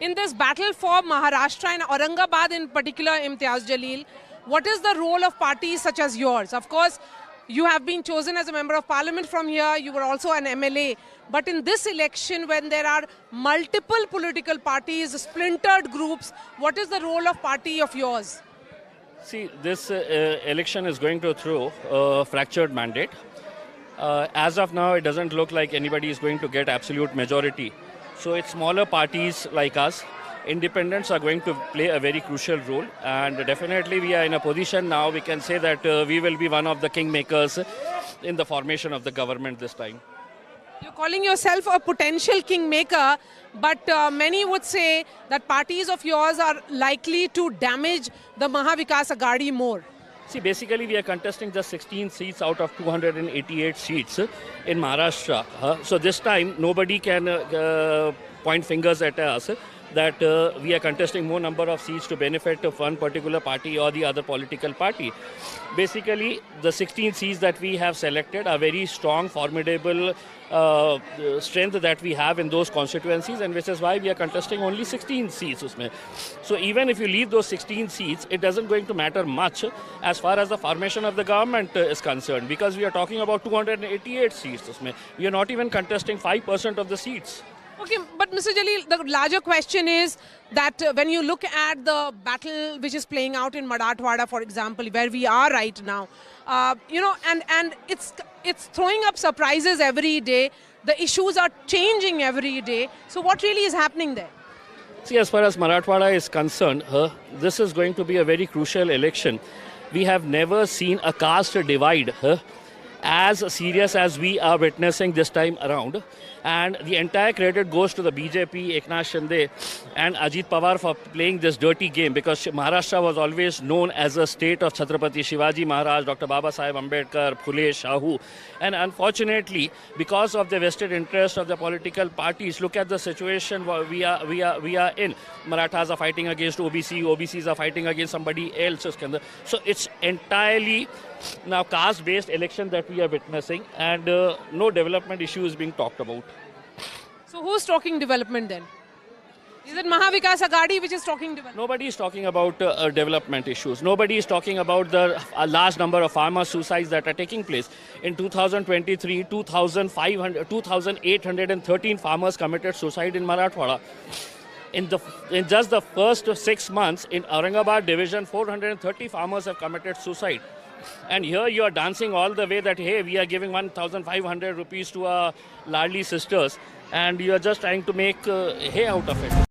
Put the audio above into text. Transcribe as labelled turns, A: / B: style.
A: In this battle for Maharashtra and Aurangabad in particular, Imtiaz Jalil, what is the role of parties such as yours? Of course, you have been chosen as a member of parliament from here, you were also an MLA. But in this election, when there are multiple political parties, splintered groups, what is the role of party of yours?
B: See, this election is going to throw a fractured mandate. As of now, it doesn't look like anybody is going to get absolute majority. So it's smaller parties like us. Independents are going to play a very crucial role, and definitely we are in a position now, we can say that we will be one of the kingmakers in the formation of the government this time.
A: You're calling yourself a potential kingmaker, but many would say that parties of yours are likely to damage the Mahavikas Aghadi more.
B: See, basically we are contesting just 16 seats out of 288 seats in Maharashtra. So this time nobody can point fingers at us that we are contesting more number of seats to benefit of one particular party or the other political party. Basically, the 16 seats that we have selected are very strong, formidable strength that we have in those constituencies, and which is why we are contesting only 16 seats. So even if you leave those 16 seats, it doesn't going to matter much as far as the formation of the government is concerned, because we are talking about 288 seats. We are not even contesting 5% of the seats.
A: Okay, but Mr. Jalil, the larger question is that when you look at the battle which is playing out in Marathwada, for example, where we are right now, and it's throwing up surprises every day. The issues are changing every day. So what really is happening there?
B: See, as far as Marathwada is concerned, this is going to be a very crucial election. We have never seen a caste divide as serious as we are witnessing this time around. And the entire credit goes to the BJP, Eknath Shinde and Ajit Pawar for playing this dirty game, because Maharashtra was always known as a state of Chhatrapati Shivaji Maharaj, Dr. Baba Saheb Ambedkar, Phule, Shahu. And unfortunately, because of the vested interest of the political parties, look at the situation we are in. Marathas are fighting against OBC, OBCs are fighting against somebody else. So it's entirely now caste-based election that we are witnessing, and no development issue is being talked about.
A: So who's talking development then? Is it Mahavikas Aghadi which is talking development?
B: Nobody is talking about development issues. Nobody is talking about the large number of farmer suicides that are taking place. In 2023, 2,813 farmers committed suicide in Marathwada. In just the first 6 months, in Aurangabad division, 430 farmers have committed suicide. And here you are dancing all the way that, hey, we are giving 1,500 rupees to our Ladli sisters, and you are just trying to make hay out of it.